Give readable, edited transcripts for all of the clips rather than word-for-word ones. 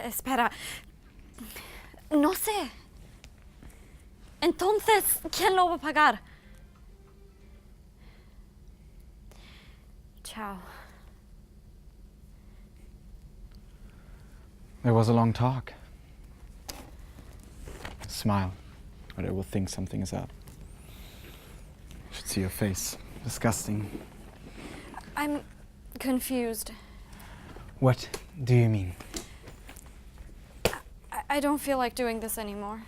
Espera. No sé. Entonces, ¿quién lo va a pagar? Ciao. There was a long talk. Smile, or they will think something is up. You should see your face. Disgusting. I'm confused. What do you mean? I don't feel like doing this anymore.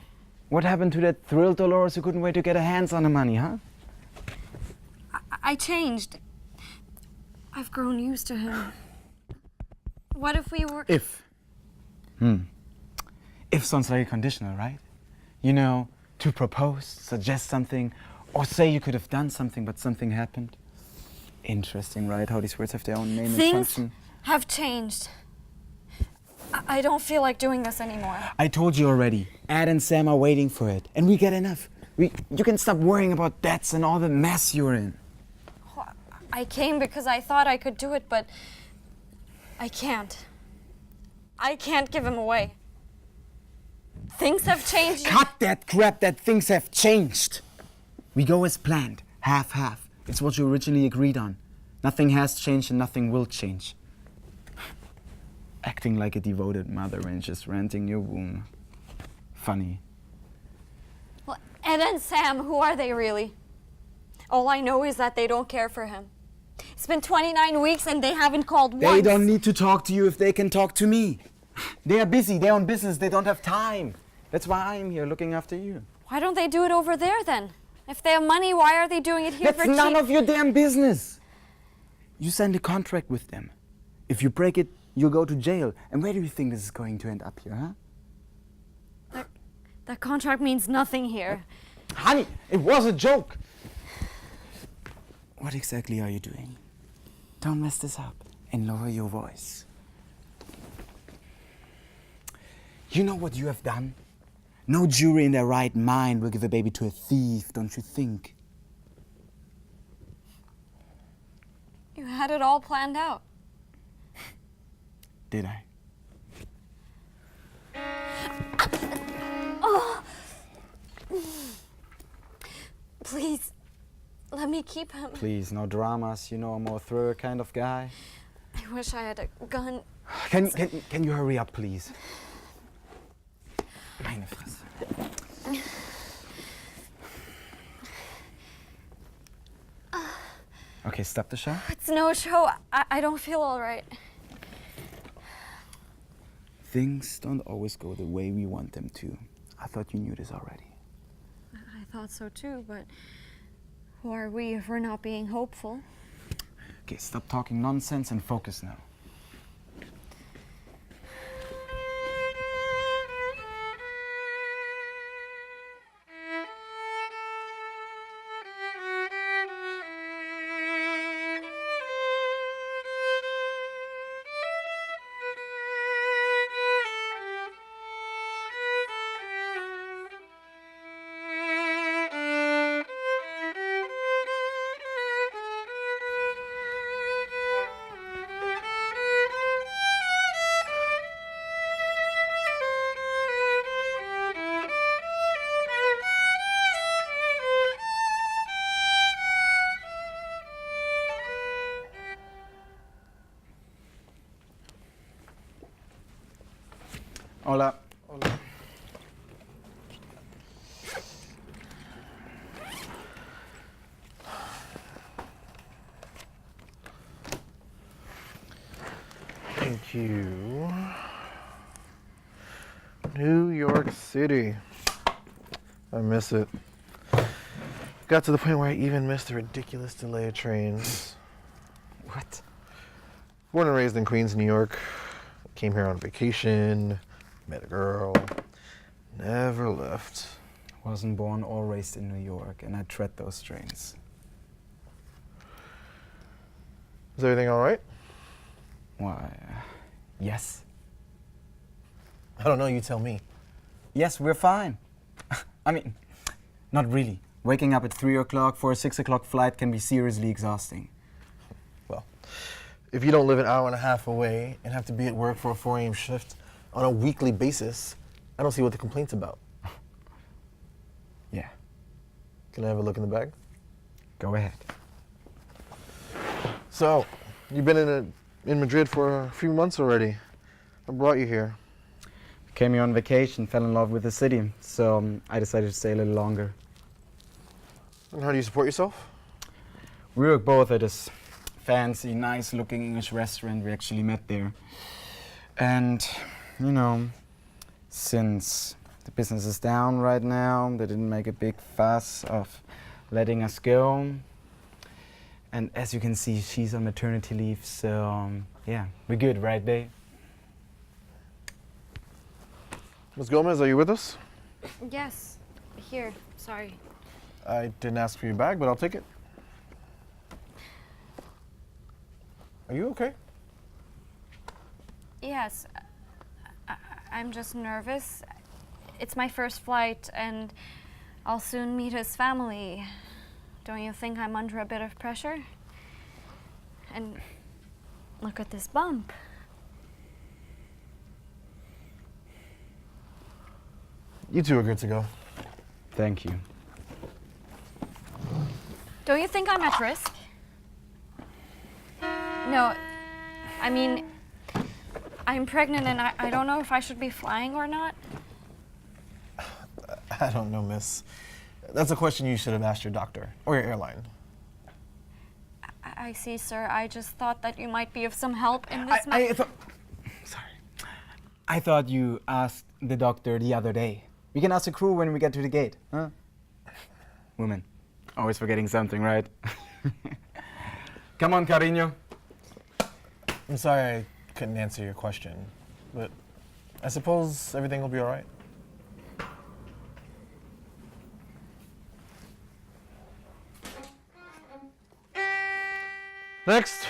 What happened to that thrilled Dolores who couldn't wait to get her hands on the money, huh? I changed. I've grown used to him. What if we were... If. If sounds like a conditional, right? You know, to propose, suggest something, or say you could have done something, but something happened. Interesting, right? How these words have their own name and function. Things have changed. I don't feel like doing this anymore. I told you already. Ed and Sam are waiting for it, and we get enough. You can stop worrying about debts and all the mess you're in. I came because I thought I could do it, but I can't. I can't give him away. Things have changed. Cut that crap that things have changed. We go as planned, half-half. It's what you originally agreed on. Nothing has changed and nothing will change. Acting like a devoted mother and just renting your womb. Funny. Well, Ed and Sam, who are they really? All I know is that they don't care for him. It's been 29 weeks and they haven't called once. They don't need to talk to you if they can talk to me. They are busy, they're on business, they don't have time. That's why I'm here looking after you. Why don't they do it over there then? If they have money, why are they doing it here for cheap? That's none of your damn business. You signed a contract with them. If you break it, you'll go to jail. And where do you think this is going to end up here, huh? That contract means nothing here. Honey, it was a joke. What exactly are you doing? Don't mess this up and lower your voice. You know what you have done? No jury in their right mind will give a baby to a thief, don't you think? You had it all planned out. Did I? Oh. Please, let me keep him. Please, no dramas. You know I'm more thriller kind of guy. I wish I had a gun. Can you hurry up, please? Meine Fresse. Okay, stop the show. It's no show. I don't feel all right. Things don't always go the way we want them to. I thought you knew this already. I thought so too, but who are we if we're not being hopeful? Okay, stop talking nonsense and focus now. Hola. Hola. Thank you. New York City. I miss it. Got to the point where I even missed the ridiculous delay of trains. What? Born and raised in Queens, New York. Came here on vacation. Met a girl, never left. Wasn't born or raised in New York, and I tread those trains. Is everything all right? Why, yes. I don't know, you tell me. Yes, we're fine. I mean, not really. Waking up at 3 o'clock for a 6 o'clock flight can be seriously exhausting. Well, if you don't live an hour and a half away and have to be at work for a 4 a.m. shift, on a weekly basis, I don't see what the complaint's about. Yeah, Can I have a look in the bag? go ahead. So, you've been in Madrid for a few months already. What brought you here? Came here on vacation, fell in love with the city, so I decided to stay a little longer. And how do you support yourself? We work both at this fancy, nice-looking English restaurant. We actually met there. And, you know, since the business is down right now, they didn't make a big fuss of letting us go. And as you can see, she's on maternity leave, so yeah, we're good, right, babe? Ms. Gomez, are you with us? Yes. Here. Sorry. I didn't ask for your bag, but I'll take it. Are you okay? Yes. I'm just nervous. It's my first flight, and I'll soon meet his family. Don't you think I'm under a bit of pressure? And look at this bump. You two are good to go. Thank you. Don't you think I'm at risk? No, I mean, I'm pregnant and I don't know if I should be flying or not. I don't know, miss. That's a question you should have asked your doctor or your airline. I see, sir. I just thought that you might be of some help in this matter. Sorry. I thought you asked the doctor the other day. We can ask the crew when we get to the gate, huh? Woman, always forgetting something, right? Come on, cariño. I'm sorry I couldn't answer your question, but I suppose everything will be all right. Next.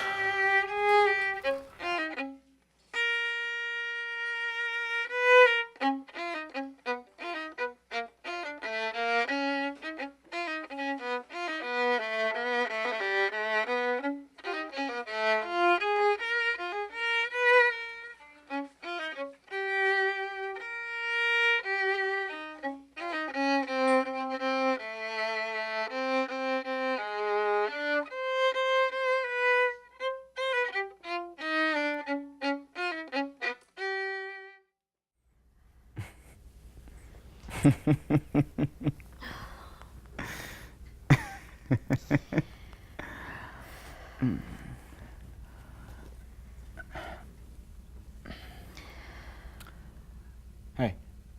Hey,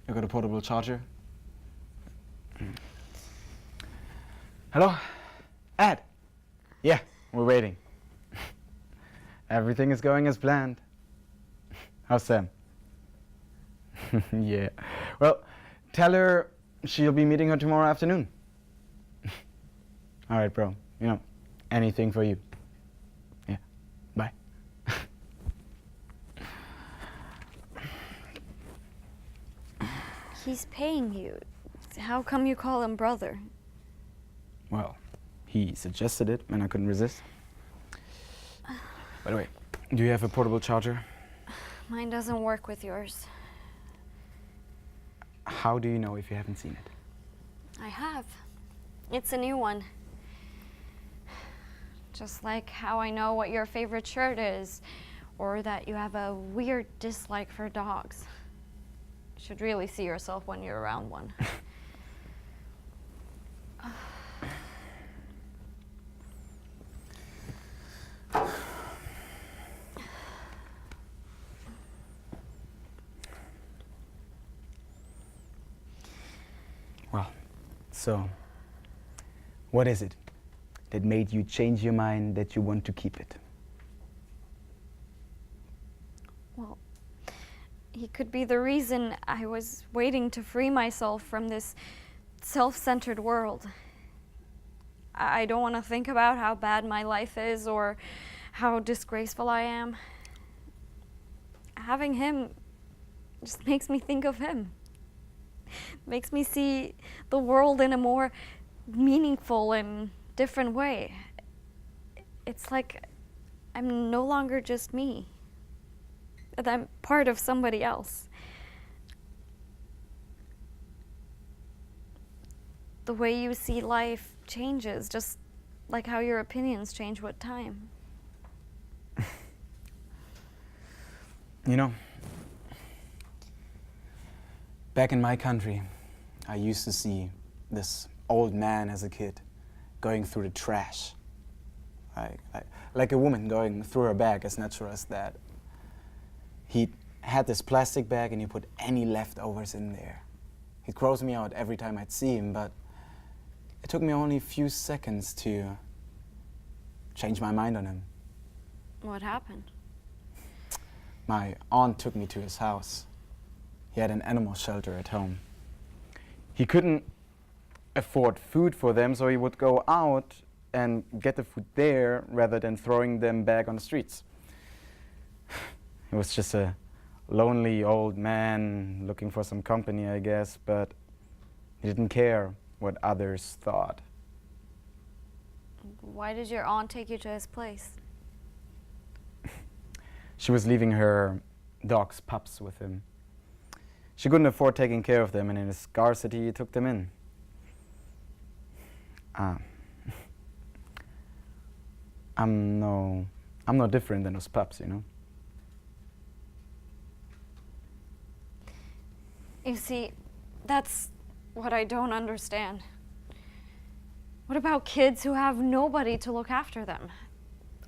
you got a portable charger? Hello? Ed? Yeah, we're waiting. Everything is going as planned. How's Sam? Yeah. Well, tell her she'll be meeting her tomorrow afternoon. All right, bro. You know, anything for you. Yeah. Bye. He's paying you. How come you call him brother? Well, he suggested it and I couldn't resist. By the way, do you have a portable charger? Mine doesn't work with yours. How do you know if you haven't seen it? I have. It's a new one. Just like how I know what your favorite shirt is, or that you have a weird dislike for dogs. You should really see yourself when you're around one. Well, so, what is it that made you change your mind that you want to keep it? Well, he could be the reason I was waiting to free myself from this self-centered world. I don't want to think about how bad my life is or how disgraceful I am. Having him just makes me think of him. Makes me see the world in a more meaningful and different way. It's like I'm no longer just me. That I'm part of somebody else. the way you see life changes, just like how your opinions change with time. You know, back in my country, I used to see this old man as a kid going through the trash. Like a woman going through her bag, as natural as that. He had this plastic bag and he put any leftovers in there. He'd gross me out every time I'd see him, but it took me only a few seconds to change my mind on him. What happened? My aunt took me to his house. He had an animal shelter at home. He couldn't afford food for them, so he would go out and get the food there rather than throwing them back on the streets. He was just a lonely old man looking for some company, I guess, but he didn't care what others thought. Why did your aunt take you to his place? She was leaving her dog's pups with him. She couldn't afford taking care of them, and in his scarcity, he took them in. I'm no different than those pups, you know? You see, that's what I don't understand. What about kids who have nobody to look after them?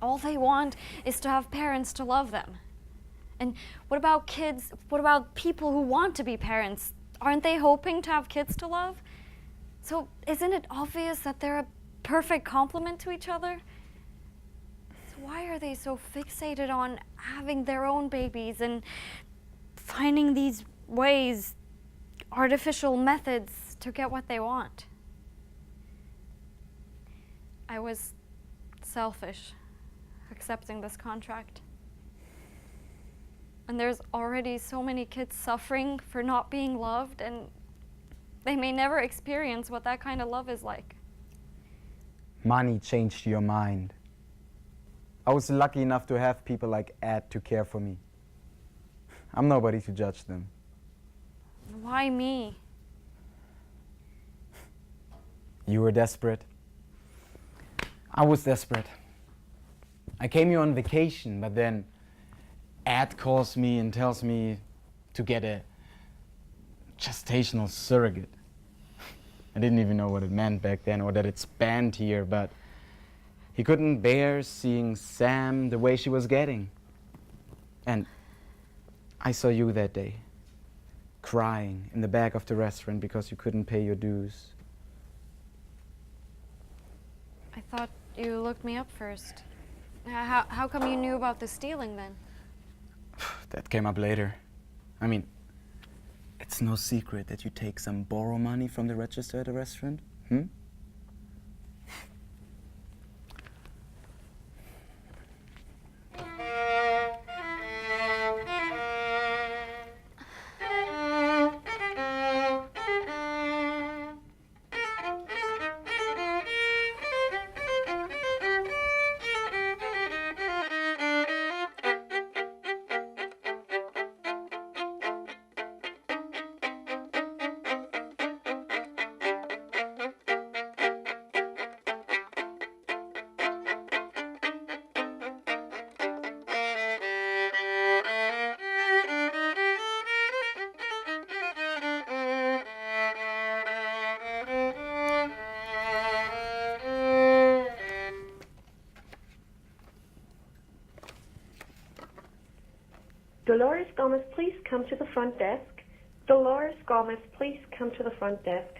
All they want is to have parents to love them. And what about kids, what about people who want to be parents? Aren't they hoping to have kids to love? So isn't it obvious that they're a perfect complement to each other? So why are they so fixated on having their own babies and finding these ways, artificial methods to get what they want? I was selfish accepting this contract. And there's already so many kids suffering for not being loved, and they may never experience what that kind of love is like. Money changed your mind. I was lucky enough to have people like Ed to care for me. I'm nobody to judge them. Why me? You were desperate. I was desperate. I came here on vacation, but then Ed calls me and tells me to get a gestational surrogate. I didn't even know what it meant back then or that it's banned here, but he couldn't bear seeing Sam the way she was getting. And I saw you that day, crying in the back of the restaurant because you couldn't pay your dues. I thought you looked me up first. How come you knew about the stealing then? That came up later. I mean, it's no secret that you take some borrow money from the register at a restaurant, hmm? Dolores Gomez, please come to the front desk. Dolores Gomez, please come to the front desk.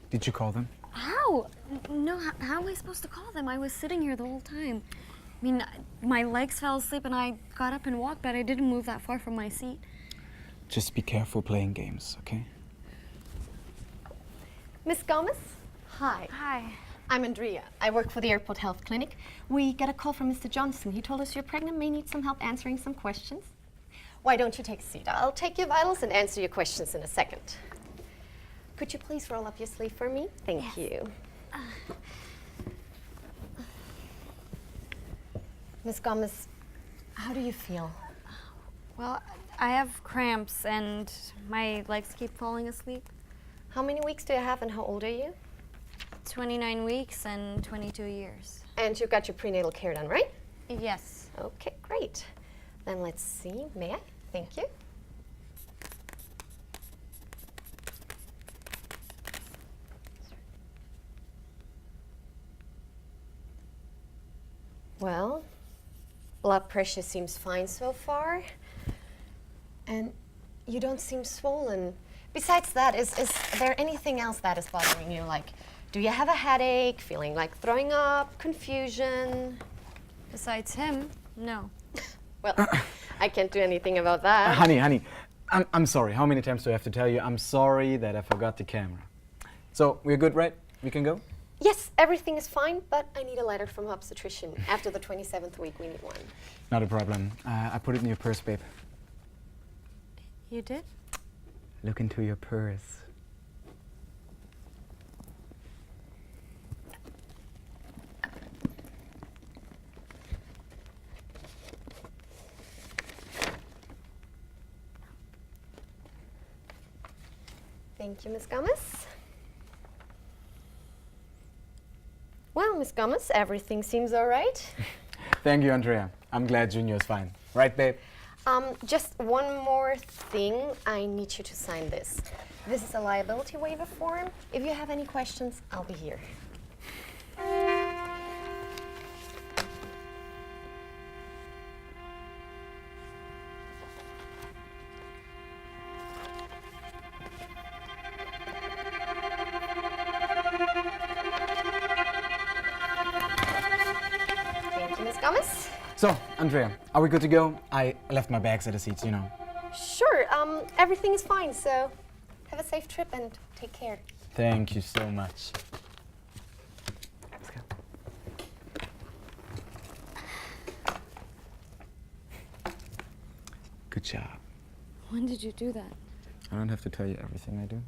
Did you call them? How? No, how am I supposed to call them? I was sitting here the whole time. I mean, my legs fell asleep and I got up and walked, but I didn't move that far from my seat. Just be careful playing games, okay? Miss Gomez? Hi. Hi. I'm Andrea. I work for the Airport Health Clinic. We got a call from Mr. Johnson. He told us you're pregnant, may need some help answering some questions. Why don't you take a seat? I'll take your vitals and answer your questions in a second. Could you please roll up your sleeve for me? Thank you. Miss Gomez, how do you feel? Well, I have cramps and my legs keep falling asleep. How many weeks do you have and how old are you? 29 weeks and 22 years. And you got your prenatal care done, right? Yes. Okay, great. Then let's see. May I? Thank you. Well, blood pressure seems fine so far. And you don't seem swollen. Besides that, is there anything else that is bothering you? Like, do you have a headache, feeling like throwing up, confusion? Besides him, no. Well, I can't do anything about that. Honey, I'm sorry. How many times do I have to tell you? I'm sorry that I forgot the camera. So, we're good, right? We can go? Yes, everything is fine, but I need a letter from obstetrician. After the 27th week, we need one. Not a problem. I put it in your purse, babe. You did? Look into your purse. Thank you, Miss Gomez. Well, Miss Gomez, everything seems all right. Thank you, Andrea. I'm glad Junior's fine. Right, babe? Just one more thing. I need you to sign this. This is a liability waiver form. If you have any questions, I'll be here. Thank you, Miss Gomez. So, Andrea, are we good to go? I left my bags at the seats, you know. Sure, everything is fine, so have a safe trip and take care. Thank you so much. Let's go. Good job. When did you do that? I don't have to tell you everything I do.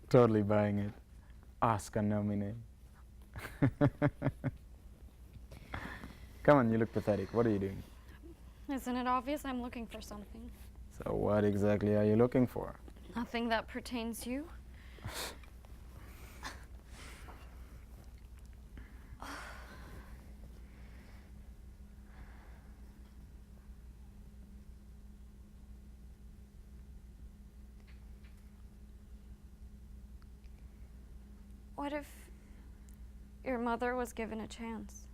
Totally buying it. Oscar nominee. Come on, you look pathetic. What are you doing? Isn't it obvious I'm looking for something? So what exactly are you looking for? Nothing that pertains to you? What if your mother was given a chance?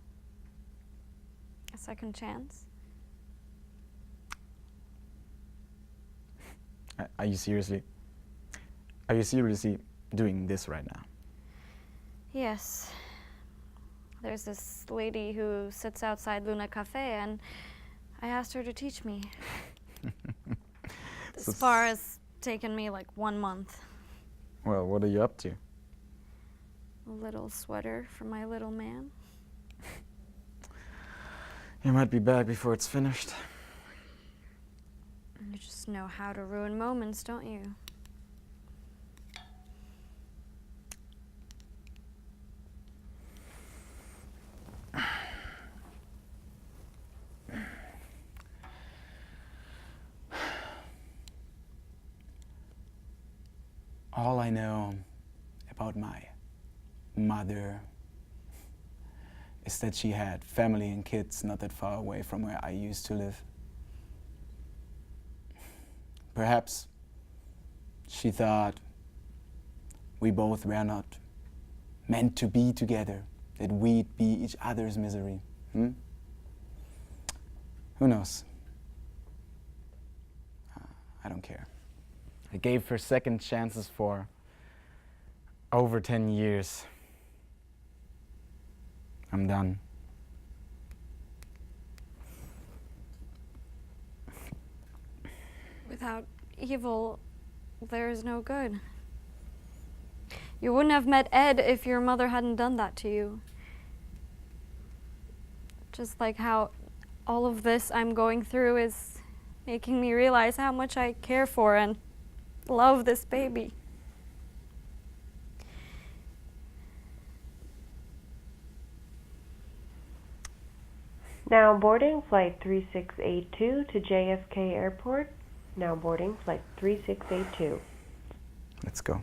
A second chance? Are you seriously doing this right now? Yes. There's this lady who sits outside Luna Cafe, and I asked her to teach me. This bar has taken me like 1 month. Well, what are you up to? A little sweater for my little man. You might be back before it's finished. You just know how to ruin moments, don't you? All I know about my mother is that she had family and kids not that far away from where I used to live. Perhaps she thought we both were not meant to be together, that we'd be each other's misery. Who knows? I don't care. I gave her second chances for over 10 years. I'm done. Without evil, there is no good. You wouldn't have met Ed if your mother hadn't done that to you. Just like how all of this I'm going through is making me realize how much I care for and love this baby. Now boarding flight 3682 to JFK Airport. Now boarding flight 3682. Let's go.